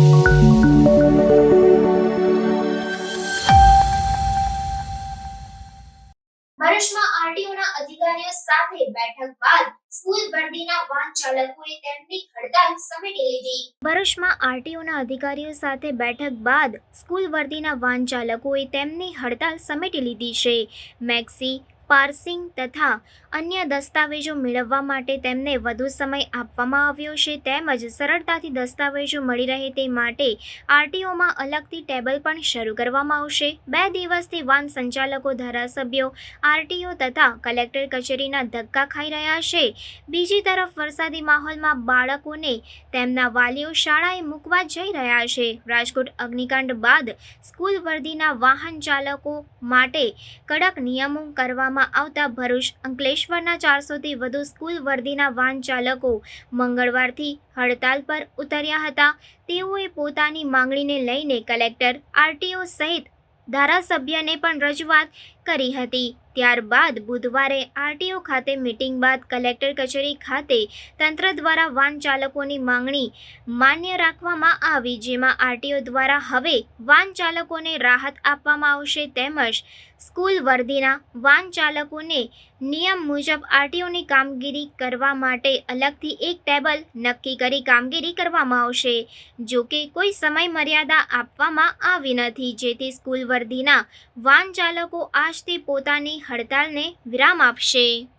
ભરૂચમાં આરટીઓના અધિકારીઓ સાથે બેઠક બાદ સ્કૂલ વર્દીના વાહન ચાલકોએ તેમની હડતાલ સમેટી લીધી। ભરૂચમાં આરટીઓના અધિકારીઓ સાથે બેઠક બાદ સ્કૂલ વર્દીના વાહન ચાલકોએ તેમની હડતાલ સમેટી લીધી છે। મેક્સી પાર્સિંગ તથા અન્ય દસ્તાવેજો મેળવવા માટે તેમને વધુ સમય આપવામાં આવ્યો છે, તેમજ સરળતાથી દસ્તાવેજો મળી રહે તે માટે આરટીઓમાં અલગથી ટેબલ પણ શરૂ કરવામાં આવશે। 2 દિવસથી વાહન સંચાલકો, ધારાસભ્યો, આરટીઓ તથા કલેક્ટર કચેરીના ધક્કા ખાઈ રહ્યા છે। બીજી તરફ વરસાદી માહોલમાં બાળકોને તેમના વાલીઓ શાળાએ મૂકવા જઈ રહ્યા છે। રાજકોટ અગ્નિકાંડ બાદ સ્કૂલ વર્દીના વાહન ચાલકો માટે કડક નિયમો કરવામાં આવતા ભરૂચ અંકલેશ્વરના 400થી વધુ સ્કૂલ વર્દીના વાહન ચાલકો મંગળવારથી હડતાલ પર ઉતર્યા હતા। તેઓએ પોતાની માંગણીને લઈને કલેક્ટર, આરટીઓ સહિત ધારાસભ્યને પણ રજૂઆત કરી હતી। ત્યારબાદ બુધવારે આરટીઓ ખાતે મીટિંગ બાદ કલેક્ટર કચેરી ખાતે તંત્ર દ્વારા વાહન ચાલકોની માંગણી માન્ય રાખવામાં આવી, જેમાં આરટીઓ દ્વારા હવે વાહન ચાલકોને રાહત આપવામાં આવશે, તેમજ સ્કૂલ વર્દીના વાહન ચાલકોને નિયમ મુજબ આરટીઓની કામગીરી કરવા માટે અલગથી એક ટેબલ નક્કી કરી કામગીરી કરવામાં આવશે। જો કે કોઈ સમય મર્યાદા આપવામાં આવી નથી, જેથી સ્કૂલ વર્દીના વાહન ચાલકો આજથી પોતાની હડતાલને વિરામ આપશે।